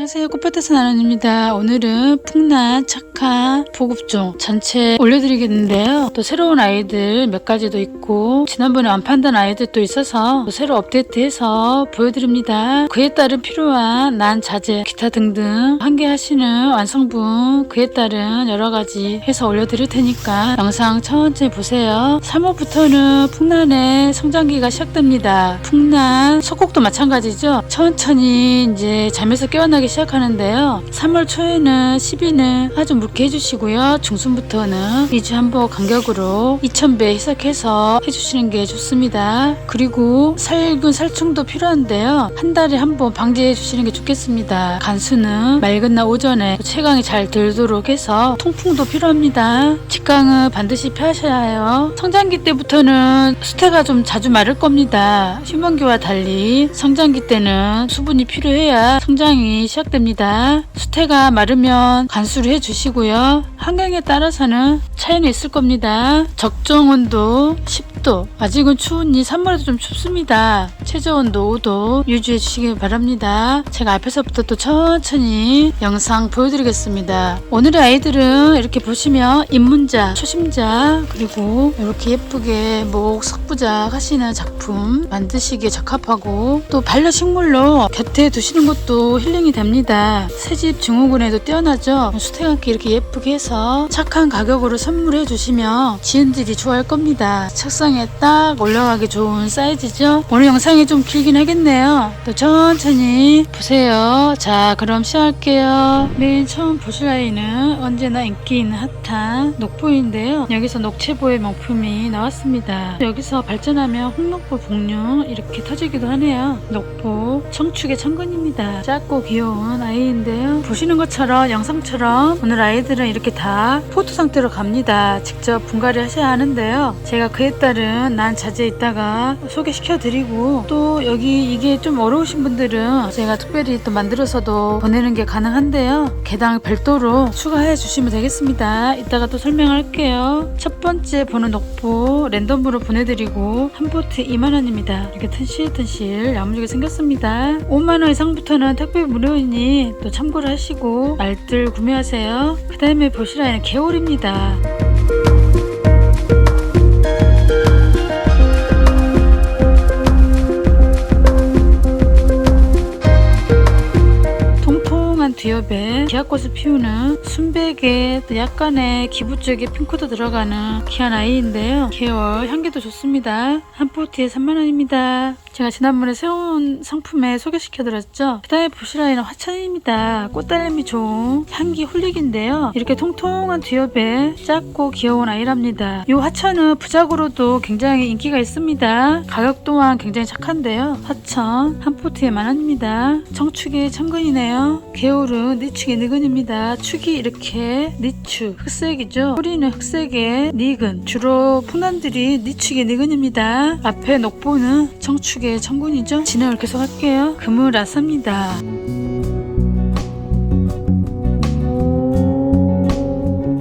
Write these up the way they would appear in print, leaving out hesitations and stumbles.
안녕하세요, 꽃밭에서 나눔입니다. 오늘은 풍란, 착한, 보급종 전체 올려드리겠는데요. 또 새로운 아이들 몇 가지도 있고 지난번에 완판된 아이들도 있어서 또 새로 업데이트해서 보여드립니다. 그에 따른 필요한 난 자재, 기타 등등 한개하시는 완성분 그에 따른 여러가지 해서 올려드릴 테니까 영상 천천히 보세요. 3월부터는 풍란의 성장기가 시작됩니다. 풍란, 속곡도 마찬가지죠. 천천히 이제 잠에서 깨어나기 시작하는데요. 3월 초에는 10일은 아주 묽게 해주시고요. 중순부터는 2주 한번 간격으로 2000배 희석해서 해주시는 게 좋습니다. 그리고 살균 살충도 필요한데요. 한 달에 한 번 방지해 주시는 게 좋겠습니다. 간수는 맑은 날 오전에 채광이 잘 들도록 해서 통풍도 필요합니다. 직강은 반드시 피하셔야 해요. 성장기 때부터는 수태가 좀 자주 마를 겁니다. 휴먼기와 달리 성장기 때는 수분이 필요해야 성장이 시작됩니다. 수태가 마르면 간수를 해주시고요. 환경에 따라서는 차이는 있을 겁니다. 적정 온도 10도, 아직은 추우니 3월에도 좀 춥습니다. 최저 온도 5도 유지해 주시기 바랍니다. 제가 앞에서부터 또 천천히 영상 보여드리겠습니다. 오늘의 아이들은 이렇게 보시면 입문자, 초심자, 그리고 이렇게 예쁘게 목 석부작 하시는 작품 만드시기에 적합하고 또 반려식물로 곁에 두시는 것도 힐링이 됩니다. 새집 증후군에도 뛰어나죠. 수태가 함께 이렇게 예쁘게 해서 착한 가격으로 선물해 주시면 지인들이 좋아할 겁니다. 책상에 딱 올라가기 좋은 사이즈죠. 오늘 영상이 좀 길긴 하겠네요. 또 천천히 보세요. 자, 그럼 시작할게요. 맨 처음 보실 아이는 언제나 인기 있는 핫한 녹보인데요. 여기서 녹채보의 명품이 나왔습니다. 여기서 발전하면 홍록보 복륜 이렇게 터지기도 하네요. 녹보 청축의 천근입니다. 작고 귀여운 아이인데요. 보시는 것처럼 영상처럼 오늘 아이들은 이렇게 다 포토 상태로 갑니다. 직접 분갈이 하셔야 하는데요. 제가 그에 따른 난 자재 있다가 소개시켜 드리고 또 여기 이게 좀 어려우신 분들은 제가 특별히 또 만들어서도 보내는 게 가능한데요. 개당 별도로 추가해 주시면 되겠습니다. 이따가 또 설명할게요. 첫 번째 보는 녹보 랜덤으로 보내드리고 한 포트 2만원입니다. 이렇게 튼실튼실 야무지게 생겼습니다. 5만원 이상부터는 택배 무료이니 또 참고를 하시고 알뜰 구매하세요. 그 다음에 보실 아이는 개월입니다. 뒤엽에 기아꽃을 피우는 순백에 약간의 기부적인 핑크도 들어가는 귀한 아이인데요. 계열 향기도 좋습니다. 한 포트에 3만원입니다. 제가 지난번에 새로운 상품에 소개시켜드렸죠. 그 다음에 보실 아이는 화천입니다. 꽃달림이 좋은 향기 홀릭인데요. 이렇게 통통한 뒤엽에 작고 귀여운 아이랍니다. 이 화천은 부작으로도 굉장히 인기가 있습니다. 가격 또한 굉장히 착한데요. 화천 한 포트에 10,000원입니다. 청축의 천근이네요. 개울은 니축의 니근입니다. 축이 이렇게 니축 흑색이죠. 뿌리는 흑색의 니근, 주로 풍란들이 니축의 니근입니다. 앞에 녹보는 청축의 천군이죠. 진행을 계속 할게요. 금을라삽니다.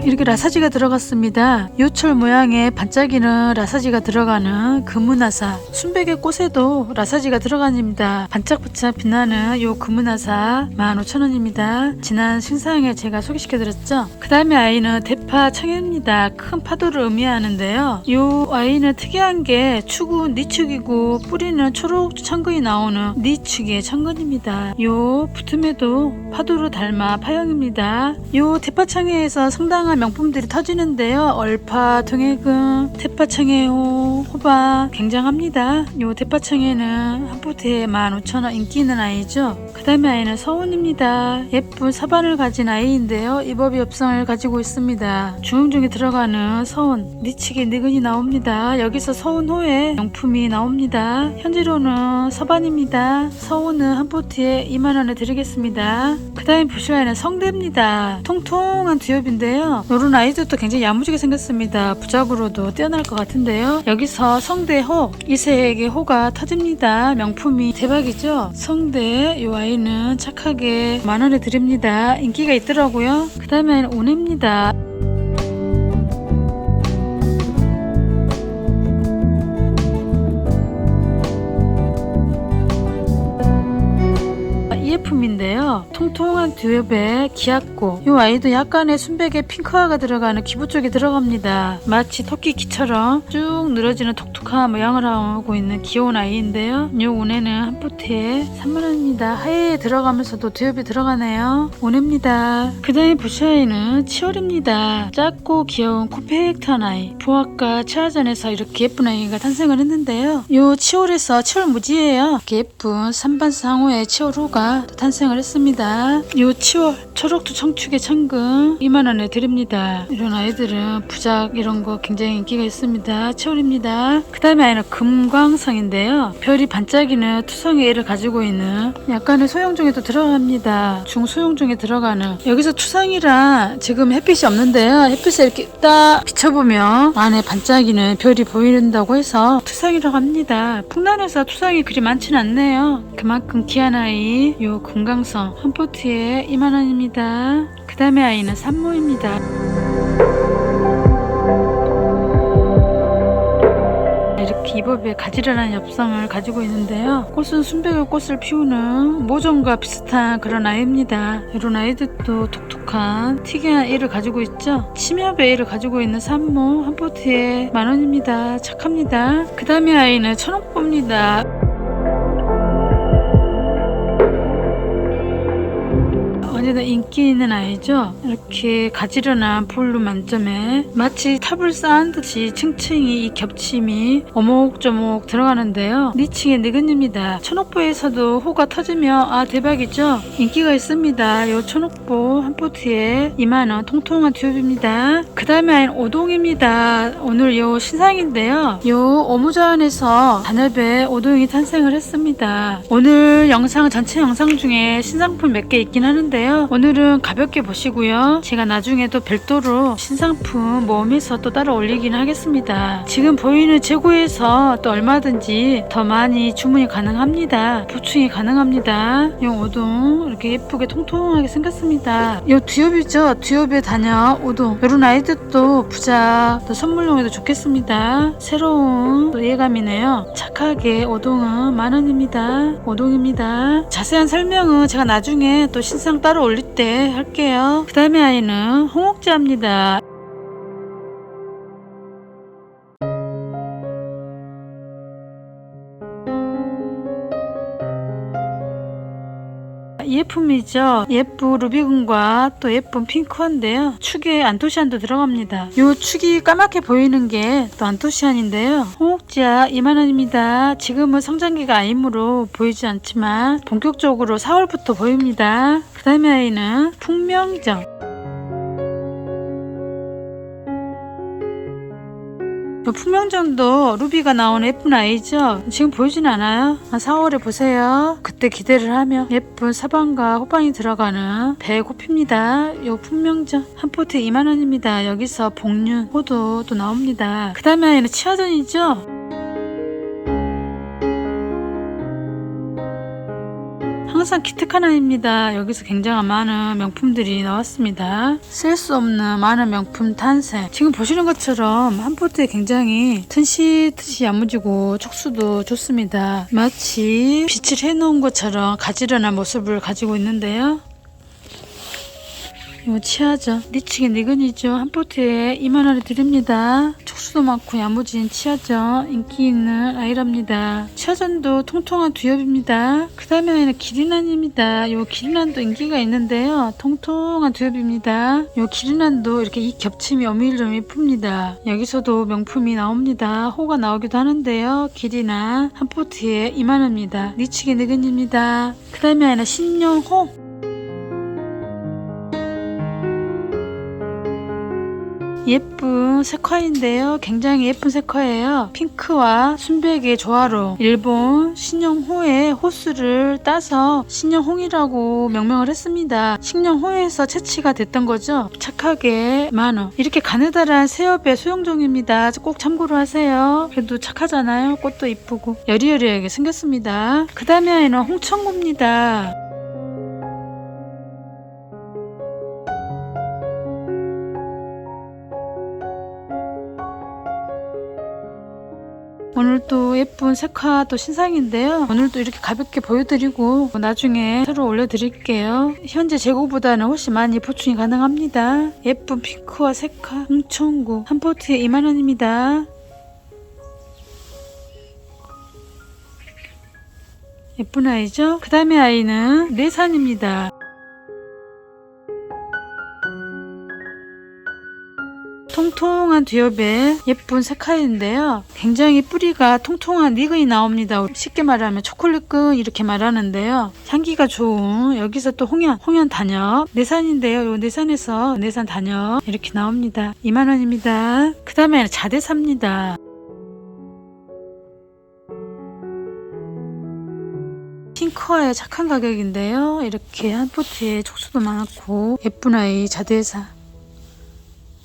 이렇게 라사지가 들어갔습니다. 요철 모양의 반짝이는 라사지가 들어가는 금은아사. 순백의 꽃에도 라사지가 들어갑니다. 반짝반짝 빛나는 요 금은아사 15,000원입니다. 지난 신상에 제가 소개시켜드렸죠. 그 다음에 아이는 대파 청해입니다. 큰 파도를 의미하는데요. 요 아이는 특이한 게 축은 니축이고 뿌리는 초록 천근이 나오는 니축의 천근입니다. 요 붙음에도 파도를 닮아 파형입니다. 요 대파청해에서 상당한 명품들이 터지는데요. 얼파, 동해금, 대파청해호, 호박 굉장합니다. 요 대파청해는 한 포트에 15,000원 인기 있는 아이죠. 그 다음에 아이는 서운입니다. 예쁜 사반을 가진 아이인데요. 이법이 엽성을 가지고 있습니다. 중흥중에 들어가는 서운, 니치기 니근이 나옵니다. 여기서 서운호에 명품이 나옵니다. 현재로는 서반입니다. 서운은 한 포트에 2만원에 드리겠습니다. 그 다음에 보실 아이는 성대입니다. 통통한 뒤엽인데요. 요런 아이들도 굉장히 야무지게 생겼습니다. 부작으로도 뛰어날 것 같은데요. 여기서 성대호, 이색의 호가 터집니다. 명품이 대박이죠. 성대 요 아이는 착하게 10,000원에 드립니다. 인기가 있더라고요. 그 다음에 오네입니다. EF인데요. 통통 통통한 듀엽에 귀엽고 이 아이도 약간의 순백에 핑크화가 들어가는 기부 쪽에 들어갑니다. 마치 토끼기처럼 쭉 늘어지는 톡톡한 모양을 하고 있는 귀여운 아이인데요. 이 운에는 한 포트에 3만원입니다. 하얘에 들어가면서도 듀엽이 들어가네요. 운입니다. 그 다음에 부시아이는 치월입니다. 작고 귀여운 콤팩트한 아이. 부학과 최하전에서 이렇게 예쁜 아이가 탄생을 했는데요. 이 치월에서 치월 무지예요. 이렇게 예쁜 삼반상호의 치월호가 탄생을 했습니다. 이 치월 초록도 청축의 천금 2만원에 드립니다. 이런 아이들은 부작 이런 거 굉장히 인기가 있습니다. 치월입니다. 그 다음에 아이는 금광성인데요. 별이 반짝이는 투성의 애를 가지고 있는 약간의 소형종에도 들어갑니다. 중소형종에 들어가는 여기서 투성이라 지금 햇빛이 없는데요. 햇빛에 이렇게 딱 비춰보면 안에 반짝이는 별이 보인다고 해서 투성이라고 합니다. 풍란에서 투성이 그리 많지는 않네요. 그만큼 귀한 아이 요 금강성 한 포트에 2만원입니다. 그 다음에 아이는 산모입니다. 이렇게 이법에 가지런한 엽성을 가지고 있는데요. 꽃은 순백의 꽃을 피우는 모종과 비슷한 그런 아이입니다. 이런 아이들도 독특한 특이한 애를 가지고 있죠. 침엽의 애를 가지고 있는 산모 한 포트에 10,000원입니다. 착합니다. 그 다음에 아이는 천옥보입니다. 언제나 인기 있는 아이죠. 이렇게 가지런한 볼륨 만점에 마치 탑을 쌓은 듯이 층층이 이 겹침이 오목조목 들어가는데요. 니칭의 느근입니다. 천옥보에서도 호가 터지면 아 대박이죠. 인기가 있습니다. 요 천옥보 한 포트에 2만원 통통한 듀엽입니다. 그 다음에 아이는 오동입니다. 오늘 요 신상인데요. 요 오무자원에서 단엽에 오동이 탄생을 했습니다. 오늘 영상 전체 영상 중에 신상품 몇 개 있긴 하는데요. 오늘은 가볍게 보시고요. 제가 나중에도 별도로 신상품 모음해서 또 따로 올리긴 하겠습니다. 지금 보이는 재고에서 또 얼마든지 더 많이 주문이 가능합니다. 보충이 가능합니다. 이 오동 이렇게 예쁘게 통통하게 생겼습니다. 이 듀엽이죠. 듀엽의 단엽 오동 이런 아이들도 부자 또 선물용에도 좋겠습니다. 새로운 또 예감이네요. 착하게 오동은 10,000원입니다. 오동입니다. 자세한 설명은 제가 나중에 또 신상 따로 올릴 때 할게요. 그 다음에 아이는 홍옥자입니다. 예품이죠. 예쁜 루비금과 또 예쁜 핑크한데요. 축에 안토시안도 들어갑니다. 요 축이 까맣게 보이는 게 또 안토시안인데요. 홍옥지아 2만원입니다. 지금은 성장기가 아니므로 보이지 않지만 본격적으로 4월부터 보입니다. 그 다음에 아이는 풍명정. 풍명정도 루비가 나오는 예쁜 아이죠. 지금 보이진 않아요. 4월에 보세요. 그때 기대를 하며 예쁜 사방과 호방이 들어가는 배꼽입니다. 요 풍명정 한 포트에 2만원입니다. 여기서 복륜 호도 또 나옵니다. 그 다음에 아이는 치아전이죠. 항상 기특하나입니다. 여기서 굉장한 많은 명품들이 나왔습니다. 셀 수 없는 많은 명품 탄생. 지금 보시는 것처럼 한 포트에 굉장히 튼실튼실 야무지고 촉수도 좋습니다. 마치 빛을 해놓은 것처럼 가지런한 모습을 가지고 있는데요. 이거 치아죠. 니치게 니근이죠. 한 포트에 2만원에 드립니다. 촉수도 많고 야무진 치아죠. 인기 있는 아이랍니다. 치아전도 통통한 듀엽입니다. 그 다음에 아이는 기린안입니다. 이 기린안도 인기가 있는데요. 통통한 듀엽입니다. 이 기린안도 이렇게 이 겹침이 어밀좀 예쁩니다. 여기서도 명품이 나옵니다. 호가 나오기도 하는데요. 기린안 한 포트에 2만원입니다. 니치게 니근입니다. 그 다음에 아이는 신용호. 예쁜 색화인데요. 굉장히 예쁜 색화예요. 핑크와 순백의 조화로 일본 신영호의 호수를 따서 신영홍이라고 명명을 했습니다. 신영호에서 채취가 됐던 거죠. 착하게 10,000원. 이렇게 가느다란 새엽의 소형종입니다. 꼭 참고로 하세요. 그래도 착하잖아요. 꽃도 이쁘고 여리여리하게 생겼습니다. 그 다음에 아이는 홍천구입니다. 오늘 또 예쁜 색화 또 신상인데요. 오늘도 이렇게 가볍게 보여드리고 나중에 새로 올려드릴게요. 현재 재고보다는 훨씬 많이 보충이 가능합니다. 예쁜 핑크와 색화 홍천구 한 포트에 2만원입니다. 예쁜 아이죠? 그 다음에 아이는 내산입니다. 통통한 듀엽의 예쁜 색깔인데요. 굉장히 뿌리가 통통한 니근이 나옵니다. 쉽게 말하면 초콜릿끈 이렇게 말하는데요. 향기가 좋은 여기서 또 홍연 단엽 내산인데요. 요 내산에서 내산 단엽 이렇게 나옵니다. 2만원입니다. 그 다음에 자대사입니다. 핑크와의 착한 가격인데요. 이렇게 한 포트에 촉수도 많고 예쁜 아이 자대사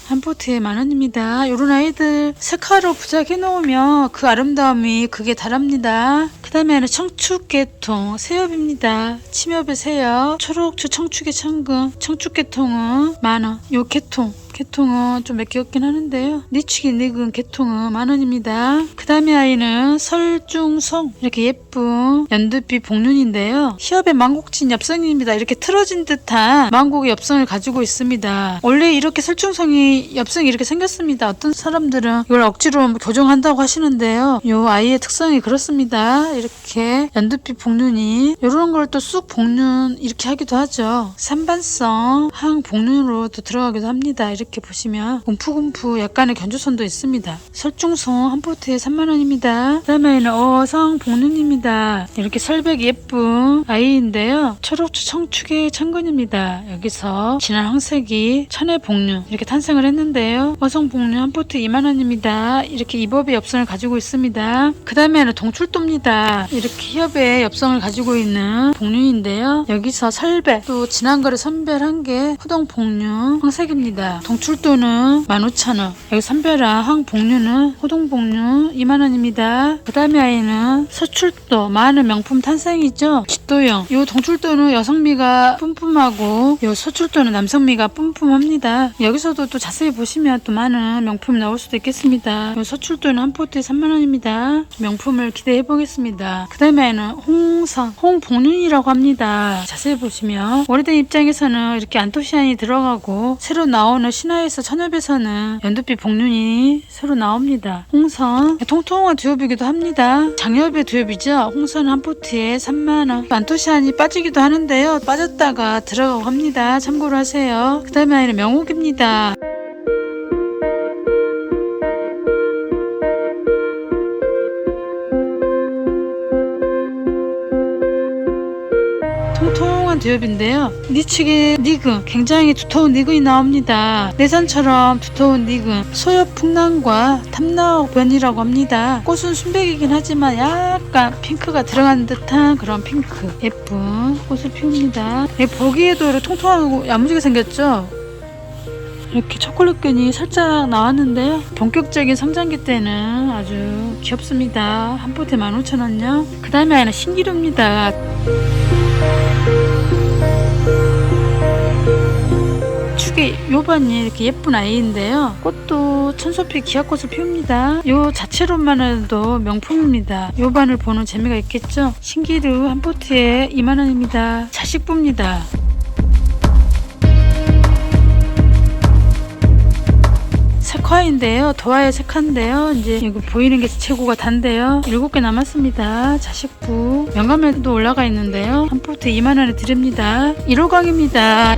한 포트에 10,000원입니다. 요런 아이들 색화로 부착해 놓으면 그 아름다움이 극에 달합니다. 그 다음에는 청축계통 새엽입니다. 침엽의 새엽 초록추 청축의 청금 청축계통은 10,000원. 요 개통은 좀 몇 개 없긴 하는데요. 니치기 닉은 개통은 10,000원입니다. 그 다음에 아이는 설중송 이렇게 예쁜 연두빛 복륜인데요. 히엽의 망곡진 엽성입니다. 이렇게 틀어진 듯한 망곡의 엽성을 가지고 있습니다. 원래 이렇게 설중송이 엽성이 이렇게 생겼습니다. 어떤 사람들은 이걸 억지로 교정한다고 하시는데요. 요 아이의 특성이 그렇습니다. 이렇게 연두빛 복륜이 이런 걸 또 쑥 복륜 이렇게 하기도 하죠. 산반성 항 복륜으로 또 들어가기도 합니다. 이렇게 보시면 움푹움푹 약간의 견주선도 있습니다. 설중송 한 포트에 30,000원입니다. 그 다음에는 어성 복륜입니다. 이렇게 설백 예쁜 아이인데요. 초록추 청축의 천근입니다. 여기서 진한 황색이 천의 복륜 이렇게 탄생을 했는데요. 어성 복륜 한 포트 20,000원입니다. 이렇게 이법의 엽성을 가지고 있습니다. 그 다음에는 동출도입니다. 이렇게 히엽의 엽성을 가지고 있는 복륜인데요. 여기서 설백 또 진한 거를 선별한 게 후동 복륜 황색입니다. 동출도는 15,000원. 여기 선별한 항복륜은 호동복륜 20,000원입니다. 그 다음에 아이는 서출도 많은 명품 탄생이죠. 깃도형. 이 동출도는 여성미가 뿜뿜하고 이 서출도는 남성미가 뿜뿜합니다. 여기서도 또 자세히 보시면 또 많은 명품이 나올 수도 있겠습니다. 이 서출도는 한 포트에 30,000원입니다. 명품을 기대해 보겠습니다. 그 다음에 아이는 홍선, 홍복륜이라고 합니다. 자세히 보시면 오래된 입장에서는 이렇게 안토시안이 들어가고 새로 나오는 신화에서 천엽에서는 연두빛 복륜이 새로 나옵니다. 홍선 통통한 듀엽이기도 합니다. 장엽의 듀엽이죠. 홍선 한 포트에 30,000원. 안토시안이 빠지기도 하는데요. 빠졌다가 들어가고 합니다. 참고로 하세요. 그 다음에 아이는 명옥입니다. 통통한 듀엽인데요. 니측의 니근 굉장히 두터운 니근이 나옵니다. 내산처럼 두터운 니근 소엽 풍랑과 탐나옥 변이라고 합니다. 꽃은 순백이긴 하지만 약간 핑크가 들어간 듯한 그런 핑크 예쁜 꽃을 피웁니다. 보기에도 이렇게 통통하고 야무지게 생겼죠. 이렇게 초콜릿끈이 살짝 나왔는데요. 본격적인 성장기 때는 아주 귀엽습니다. 한 포트에 15,000원요. 그 다음에 아이는 신기루입니다. 축의 요반이 이렇게 예쁜 아이인데요. 꽃도 천소피 기아꽃을 피웁니다. 요 자체로만 해도 명품입니다. 요반을 보는 재미가 있겠죠. 신기루 한 포트에 20,000원입니다. 자식부입니다. 색화인데요. 도화의 색화인데요. 이제 이거 보이는 게 최고가 단데요. 7개 남았습니다. 자식부 영감에도 올라가 있는데요. 한 포트 20,000원에 드립니다. 1호강입니다.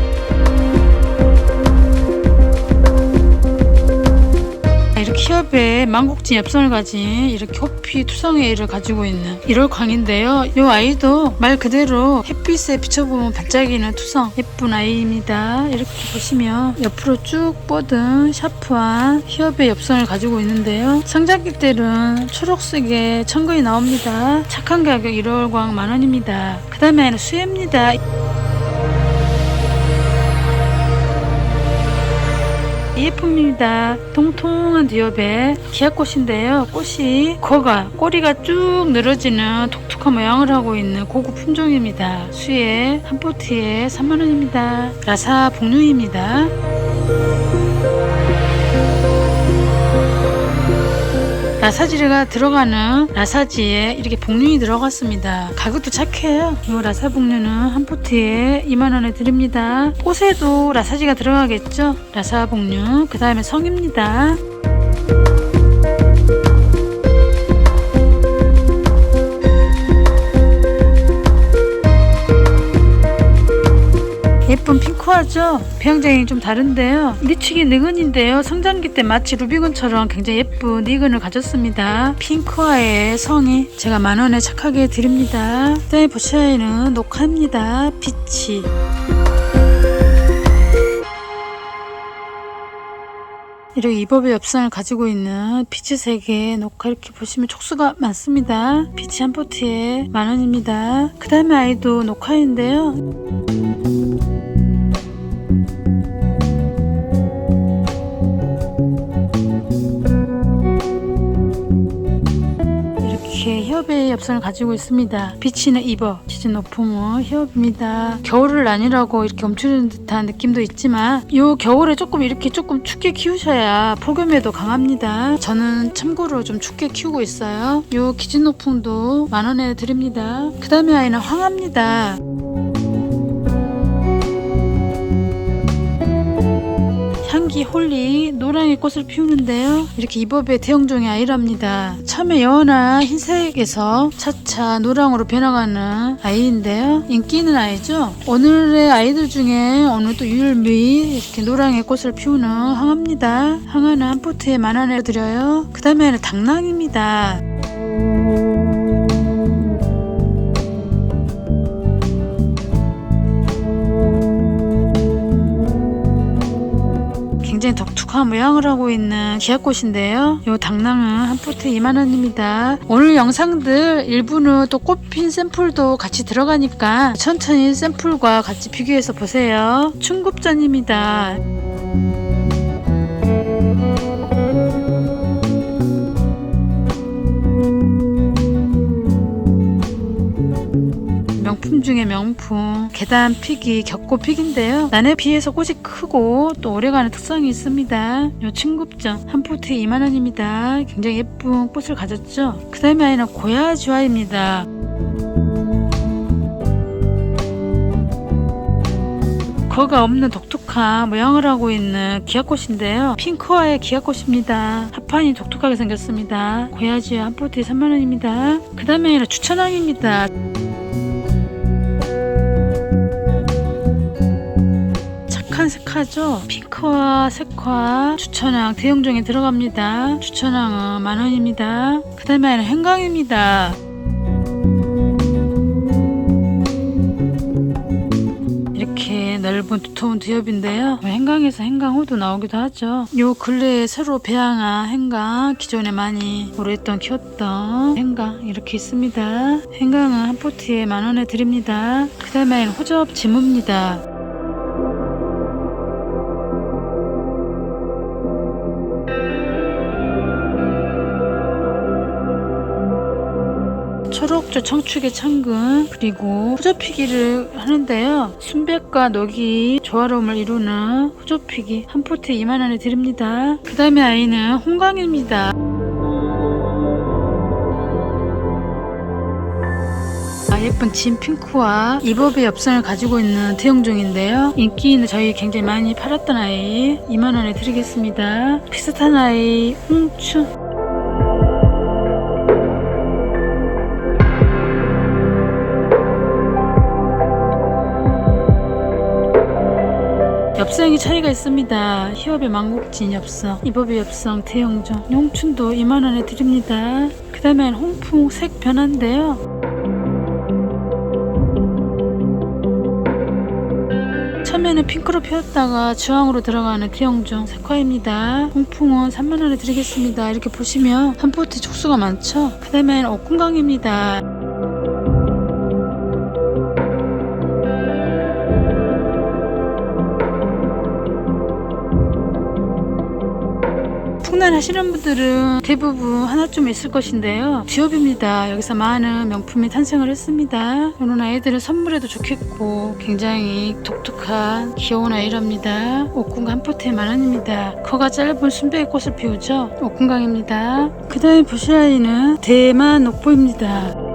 이렇게 히엽에 망곡진 엽선을 가진 이렇게 호피 투성의 일을 가지고 있는 1월광인데요. 이 아이도 말 그대로 햇빛에 비춰보면 반짝이는 투성 예쁜 아이입니다. 이렇게 보시면 옆으로 쭉 뻗은 샤프한 히엽의 엽선을 가지고 있는데요. 성장기 때는 초록색의 천근이 나옵니다. 착한 가격 1월광 10,000원입니다. 그 다음에는 수혜입니다. 예품입니다. 통통한 듀엽의 기아꽃인데요. 꽃이 꼬리가 쭉 늘어지는 독특한 모양을 하고 있는 고급 품종입니다. 수에 한 포트에 30,000원입니다. 라사 복륜입니다. 라사지가 들어가는 라사지에 이렇게 복륜이 들어갔습니다. 가격도 착해요. 이 라사 복륜은 한 포트에 2만원에 드립니다. 꽃에도 라사지가 들어가겠죠. 라사 복륜. 그 다음에 성입니다. 예쁜 핑크화죠? 배양장이 좀 다른데요. 니치기 니근인데요. 성장기 때 마치 루비건처럼 굉장히 예쁜 니근을 가졌습니다. 핑크화의 성이 제가 만원에 착하게 드립니다. 그다음에 보시아이는 녹화입니다. 빛이. 이렇게 이법의 엽산을 가지고 있는 피치색의 녹화 이렇게 보시면 촉수가 많습니다. 피치 한 포트에 만원입니다. 그 다음에 아이도 녹화인데요. 히업의 엽산을 가지고 있습니다. 비치는 입어, 시즌 높음은 히업입니다. 겨울을 나뉘라고 이렇게 움츠리는 듯한 느낌도 있지만 이 겨울에 이렇게 조금 춥게 키우셔야 폭염에도 강합니다. 저는 참고로 좀 춥게 키우고 있어요. 이 기진 높음도 만원에 드립니다. 그 다음에 아이는 황합니다. 향기 홀리 노랑의 꽃을 피우는데요. 이렇게 이법의 대형종의 아이랍니다. 처음에 연한 흰색에서 차차 노랑으로 변화가는 아이인데요. 인기 있는 아이죠. 오늘의 아이들 중에 오늘 또 유일무이 이렇게 노랑의 꽃을 피우는 항아입니다. 항아는 한 포트에 만원에 드려요. 그 다음에는 당랑입니다. 굉장히 독특한 모양을 하고 있는 기아꽃인데요. 이 당랑은 한 포트에 2만원입니다. 오늘 영상들 일부는 또 꽃핀 샘플도 같이 들어가니까 천천히 샘플과 같이 비교해서 보세요. 충급전입니다. 명품 중에 명품 계단 픽이 격고픽인데요. 난에 비해서 꽃이 크고 또 오래가는 특성이 있습니다. 요 친굽전 한 포트에 2만원입니다. 굉장히 예쁜 꽃을 가졌죠. 그 다음에 아이는 고야지화입니다. 거가 없는 독특한 모양을 하고 있는 기아꽃인데요. 핑크화의 기아꽃입니다. 합판이 독특하게 생겼습니다. 고야지화 한 포트에 3만원입니다. 그 다음에 추천왕입니다. 색하죠. 핑크와 색화 주천왕 대형종에 들어갑니다. 주천왕은 만원입니다. 그 다음에 행강입니다. 이렇게 넓은 두터운 두엽인데요. 행강에서 행강호도 나오기도 하죠. 요 근래에 새로 배양한 행강, 기존에 많이 오랫동안 키웠던 행강 이렇게 있습니다. 행강은 한 포트에 만원에 드립니다. 그 다음에 호접 지무입니다. 초록조 청축의 창근 그리고 후조피기를 하는데요. 순백과 녹이 조화로움을 이루는 후조피기 한 포트에 2만원에 드립니다. 그 다음에 아이는 홍강입니다. 예쁜 진 핑크와 이법의 엽산을 가지고 있는 대형종인데요. 인기 있는 저희 굉장히 많이 팔았던 아이 2만원에 드리겠습니다. 비슷한 아이 홍춘 엽성이 차이가 있습니다. 히업의 망국진 엽성, 이법의 엽성 대형종, 홍춘도 2만원에 드립니다. 그 다음엔 홍풍 색 변화인데요. 처음에는 핑크로 피었다가 주황으로 들어가는 대형종 색화입니다. 홍풍은 3만원에 드리겠습니다. 이렇게 보시면 한 포트 촉수가 많죠. 그 다음엔 옥궁강입니다. 풍란 하시는 분들은 대부분 하나쯤 있을 것인데요. 듀업입니다. 여기서 많은 명품이 탄생을 했습니다. 이런 아이들은 선물에도 좋겠고 굉장히 독특한 귀여운 아이랍니다. 옥궁강 한 포트에 10,000원입니다. 커가 짧은 순백의 꽃을 피우죠. 옥궁강입니다. 그 다음에 보실 아이는 대만 녹보입니다.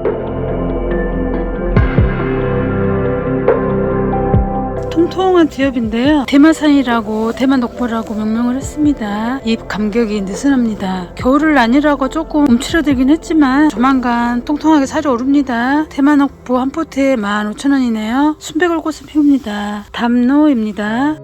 통통한 듀업인데요. 대마산이라고 대만 녹보라고 명명을 했습니다. 잎 감격이 느슨합니다. 겨울을 아니라고 조금 움츠러들긴 했지만 조만간 통통하게 살이 오릅니다. 대만 녹보 한 포트에 15,000원이네요. 순백을 꽃을 피웁니다. 담노입니다.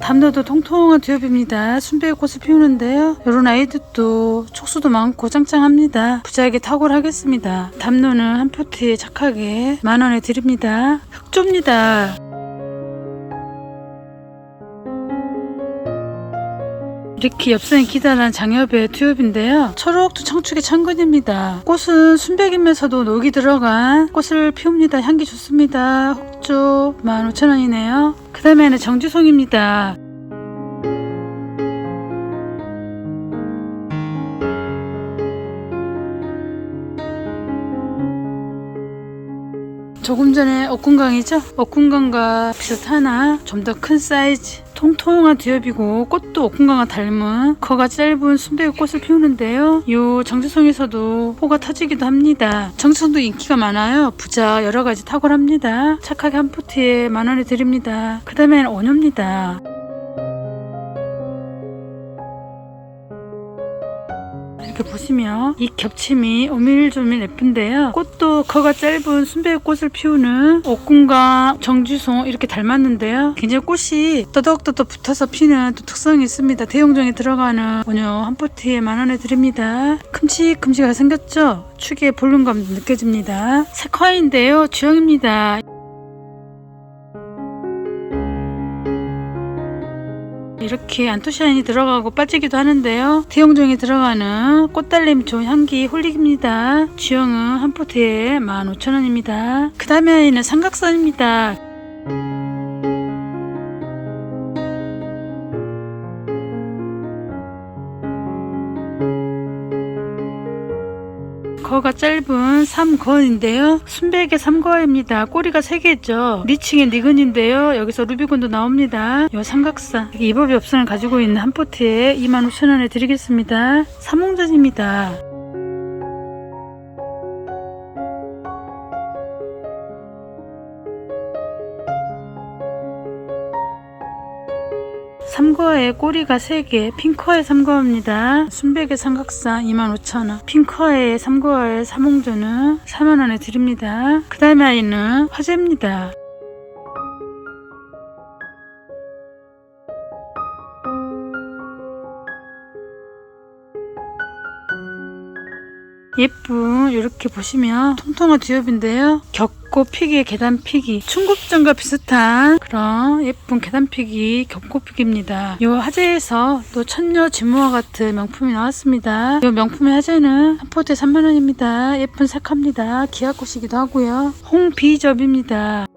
담노도 통통한 듀업입니다. 순백의 꽃을 피우는데요. 이런 아이들도 촉수도 많고 짱짱합니다. 부자에게 탁월하겠습니다. 담노는 한 포트에 착하게 10,000원에 드립니다. 흑조입니다. 이렇게 엽산이 기다란 장엽의 듀업인데요. 초록도 청축의 창근입니다. 꽃은 순백이면서도 녹이 들어간 꽃을 피웁니다. 향기 좋습니다. 흑조 15,000원이네요. 그 다음에는 정주송입니다. 조금 전에 옥궁강이죠? 옥궁강과 비슷하나 좀 더 큰 사이즈 통통한 듀업이고 꽃도 옥궁강과 닮은 커가 짧은 순백의 꽃을 피우는데요. 이 정주송에서도 호가 터지기도 합니다. 정주송도 인기가 많아요. 부자 여러가지 탁월합니다. 착하게 한 포트에 10,000원에 드립니다. 그 다음에는 오녀입니다. 이렇게 보시면 이 겹침이 오밀조밀 예쁜데요. 꽃도 커가 짧은 순백의 꽃을 피우는 옥궁강, 정주송 이렇게 닮았는데요. 굉장히 꽃이 떠덕떠덕 붙어서 피는 또 특성이 있습니다. 대용종에 들어가는 오녀 한 포트에 10,000원에 드립니다. 큼직큼직하게 생겼죠? 축의 볼륨감도 느껴집니다. 색화인데요. 주형입니다. 이렇게 안토시아닌이 들어가고 빠지기도 하는데요. 대용종에 들어가는 꽃달림 좋은 향기 홀릭입니다. 주형은 한 포트에 15,000원입니다. 그 다음에 아이는 삼각선입니다. 거가 짧은 삼거인데요. 순백의 삼거입니다. 꼬리가 3개죠. 리칭의 니근인데요. 여기서 루비곤도 나옵니다. 이 삼각사 이법이 없음을 가지고 있는 한 포트에 25,000원에 드리겠습니다. 삼홍전입니다. 삼거의 꼬리가 3개, 핑커의 삼거입니다. 순백의 삼각사 25,000원, 핑커의 삼거의 삼홍조는 40,000원에 드립니다. 그 다음에 아이는 화재입니다. 예쁜 이렇게 보시면 통통한 듀업인데요. 겹고피기의 계단피기, 충국전과 비슷한 그런 예쁜 계단피기 겹고피기입니다. 이 화재에서 또 천녀 진무와 같은 명품이 나왔습니다. 이 명품의 화재는 한 포트에 30,000원입니다. 예쁜 색합니다. 기아꽃이기도 하고요. 홍비접입니다.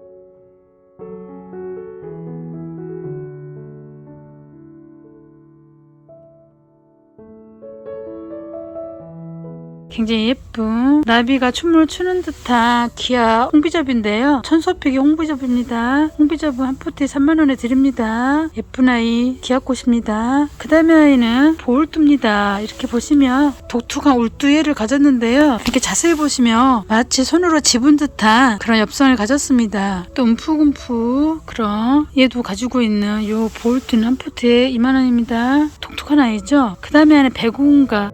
굉장히 예쁜 나비가 춤을 추는 듯한 기아 홍비접인데요. 천소피기 홍비접입니다. 홍비접은 한 포트에 30,000원에 드립니다. 예쁜 아이 기아꽃입니다. 그 다음에 아이는 보울뚜입니다. 이렇게 보시면 독특한 울뚜예를 가졌는데요. 이렇게 자세히 보시면 마치 손으로 집은 듯한 그런 엽성을 가졌습니다. 또 움푹움푹 그런 얘도 가지고 있는 이 보울뚜는 한 포트에 20,000원입니다. 독특한 아이죠. 그 다음에 아이는 백운가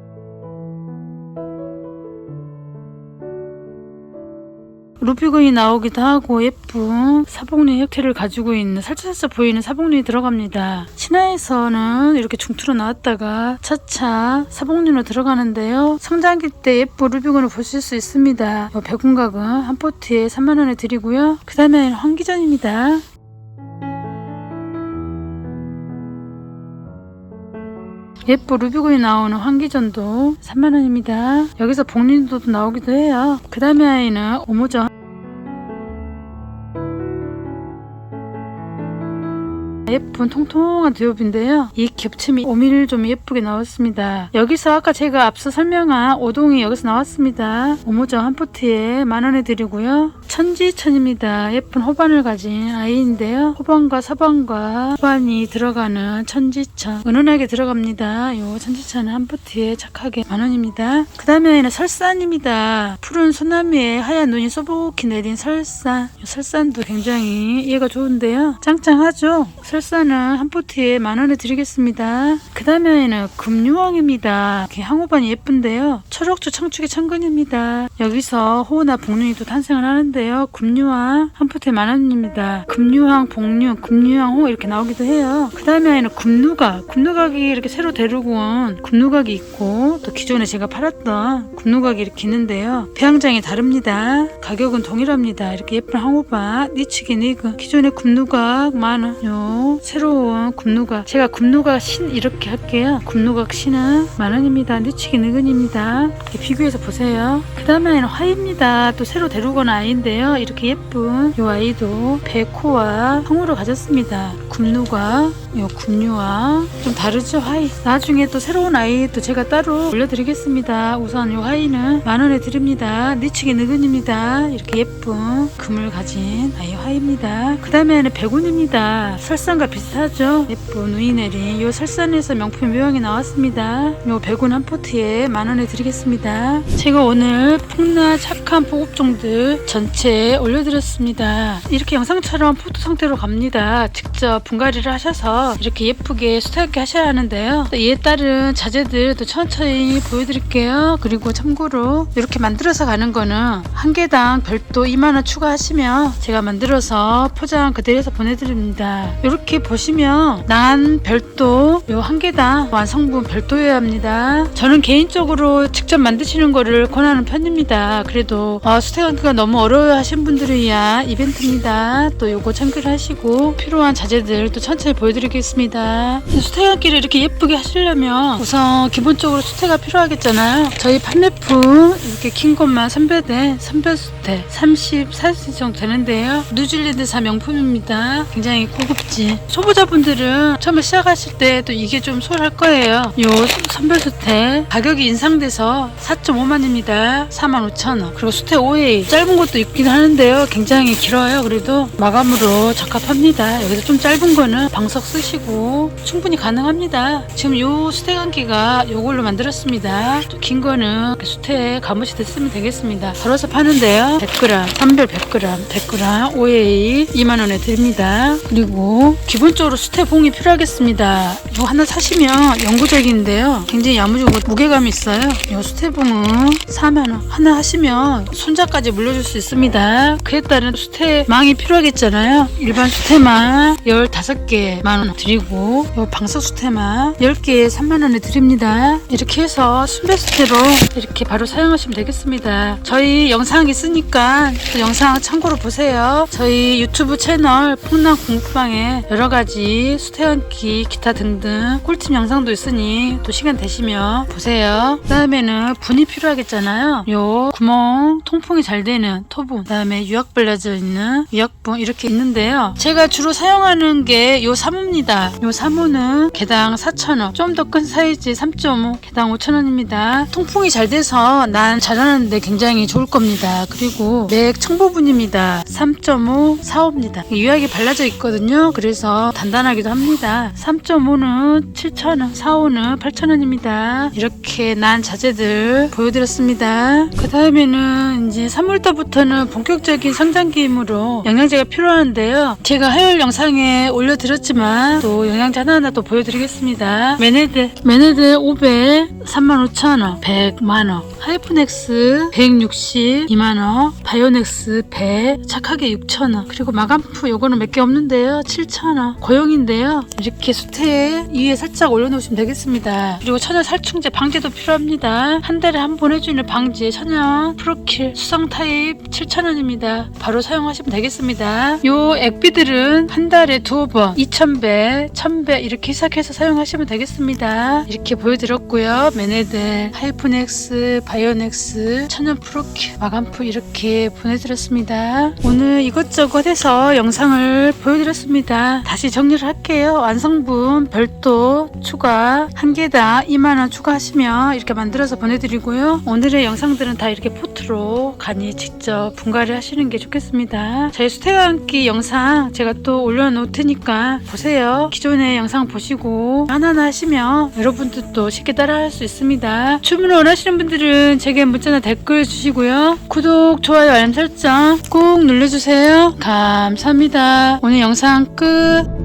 루피건이 나오기도 하고 예쁜 사복리 형태를 가지고 있는 살짝살짝 보이는 사복리 들어갑니다. 신화에서는 이렇게 중투로 나왔다가 차차 사복리로 들어가는데요. 성장기 때 예쁜 루피건을 보실 수 있습니다. 백운각은 한 포트에 30,000원에 드리고요. 그 다음에 황기전입니다. 예쁜 루비곤이 나오는 황기전도 30,000원입니다. 여기서 복린도도 나오기도 해요. 그 다음에 아이는 오모전 예쁜 통통한 듀오인데요. 이 겹침이 5mm 좀 예쁘게 나왔습니다. 여기서 아까 제가 앞서 설명한 오동이 여기서 나왔습니다. 5모정 한 포트에 10,000원에 드리고요. 천지천입니다. 예쁜 호반을 가진 아이인데요. 호반과 사반과 호반이 들어가는 천지천 은은하게 들어갑니다. 요 천지천은 한 포트에 착하게 10,000원입니다. 그 다음에는 설산입니다. 푸른 소나무에 하얀 눈이 소복히 내린 설산. 이 설산도 굉장히 얘가 좋은데요. 짱짱하죠? 설산은 한 포트에 10,000원에 드리겠습니다. 그 다음에는 금유황입니다. 항호반이 예쁜데요. 초록초 청축의 천근입니다. 여기서 호나 복륜이 또 탄생을 하는데요. 금유황 한 포트에 10,000원입니다. 금유황, 복륜, 금유황, 호 이렇게 나오기도 해요. 그 다음에는 금누각이 이렇게 새로 데리고 온 금누각이 있고 또 기존에 제가 팔았던 금누각이 이렇게 있는데요. 배양장이 다릅니다. 가격은 동일합니다. 이렇게 예쁜 항호반, 니치기 니그 기존의 금누각 10,000원. 요 새로운 금누각 제가 금누각 신 이렇게 할게요. 금누각 신은 10,000원입니다. 니치기 니근입니다. 이렇게 비교해서 보세요. 그 다음에는 화입니다. 또 새로 데리고 온 아이인데요. 이렇게 예쁜 요 아이도 배코와 항우를 가졌습니다. 금누각, 요 금유와 좀 다르죠. 화이 나중에 또 새로운 아이 또 제가 따로 올려드리겠습니다. 우선 요 화이는 10,000원에 드립니다. 니치기 느근입니다. 이렇게 예쁜 금을 가진 아이 화이입니다. 그 다음에는 백운입니다. 설산과 비슷하죠. 예쁜 눈이 내린 요 설산에서 명품 묘형이 나왔습니다. 요 백운 한 포트에 10,000원에 드리겠습니다. 제가 오늘 풍나 착한 보급종들 전체 올려드렸습니다. 이렇게 영상처럼 포토 상태로 갑니다. 직접 분갈이를 하셔서 이렇게 예쁘게 수타있게 하셔야 하는데요. 이에 따른 자재들 또 천천히 보여드릴게요. 그리고 참고로 이렇게 만들어서 가는 거는 한 개당 별도 20,000원 추가하시면 제가 만들어서 포장 그대로 해서 보내드립니다. 이렇게 보시면 난 별도 요 한 개당 완성분 별도여야 합니다. 저는 개인적으로 직접 만드시는 거를 권하는 편입니다. 그래도 수태감기가 너무 어려워 하신 분들을 위한 이벤트입니다. 또 요거 참고를 하시고 필요한 자재들 또 천천히 보여드리겠습니다. 수태감기를 이렇게 예쁘게 하시려면 우선 기본적으로 수태가 필요하겠잖아요. 저희 판매품 이렇게 긴 것만 선별된 선별수태 34cm 정도 되는데요. 뉴질랜드산 명품입니다. 굉장히 고급진 초보자분들은 처음에 시작하실 때 또 이게 좀 소홀할 거예요. 요 선별수태 가격이 인상돼서 4.5만입니다. 45,000원. 그리고 수태 5A 짧은 것도 있긴 하는데요. 굉장히 길어요. 그래도 마감으로 적합합니다. 여기서 좀 짧은 거는 방석 쓰시고 충분히 가능합니다. 지금 요 수태 감기가 요걸로 만들었습니다. 또 긴 거는 수태 가무시 됐으면 되겠습니다. 걸어서 파는데요. 100g, 선별 100g, 100g 5A 20,000원에 드립니다. 그리고 기본적으로 수태 봉이 필요하겠습니다. 이거 하나 사시면 영구적인데요. 굉장히 야무지고 무게감이 있어요. 이 수태 봉은 40,000원. 하나 하시면 손자까지 물려줄 수 있습니다. 그에 따른 수태망이 필요하겠잖아요. 일반 수태망 15개 10,000원 드리고 이 방석 수태망 10개에 30,000원에 드립니다. 이렇게 해서 순배 수태로 이렇게 바로 사용하시면 되겠습니다. 저희 영상 있으니까 그 영상 참고로 보세요. 저희 유튜브 채널 풍남 공부방에 여러가지 수태감기 기타 등등 꿀팁 영상도 있으니 또 시간 되시면 보세요. 그 다음에는 분이 필요하겠잖아요. 요 구멍 통풍이 잘 되는 토분, 그 다음에 유약 발라져 있는 유약분 이렇게 있는데요. 제가 주로 사용하는 게 요 3호입니다. 요 3호는 개당 4,000원, 좀 더 큰 사이즈 3.5 개당 5,000원입니다. 통풍이 잘 돼서 난 자라는데 굉장히 좋을 겁니다. 그리고 맥 청보분입니다. 3.5, 4호입니다. 유약이 발라져 있거든요. 그래서 단단하기도 합니다. 3.5는 7,000원, 4호는 8,000원입니다. 이렇게 난 자재들 보여드렸습니다. 그 다음에는 이제 3월달부터는 본격적인 성장기이므로 영양제가 필요한데요. 제가 하열 영상에 올려드렸지만 또 영양제 하나하나 또 보여드리겠습니다. 메네드 500 35,000원, 100만원, 하이프넥스 160 2만원, 바이오넥스 100 착하게 6,000원, 그리고 마감프 요거는 몇 개 없는데요. 7,000원 고용인데요. 이렇게 수태 위에 살짝 올려놓으시면 되겠습니다. 그리고 천연 살충제 방제도 필요합니다. 한 달에 한 번 해주는 방제 천연 프로킬 수성 타입 7,000원입니다. 바로 사용하시면 되겠습니다. 요 액비들은 한 달에 2번 2,000배 1,000배 이렇게 시작해서 사용하시면 되겠습니다. 이렇게 보여드렸고요. 메네드, 하이프넥스, 바이오넥스, 천연 프로킬, 마감프 이렇게 보내드렸습니다. 오늘 오늘 이것저것 해서 영상을 보여드렸습니다. 다시 정리를 할게요. 완성분 별도 추가 1개당 2만원 추가하시면 이렇게 만들어서 보내드리고요. 오늘의 영상들은 다 이렇게 포트로 간이 직접 분갈이 하시는 게 좋겠습니다. 저희 수태감기 영상 제가 또 올려놓을 테니까 보세요. 기존의 영상 보시고 하나하나 하시면 여러분들도 쉽게 따라 할 수 있습니다. 주문을 원하시는 분들은 제게 문자나 댓글 주시고요. 구독, 좋아요, 알림 설정 꼭 눌러주세요. 감사합니다. 오늘 영상 끝.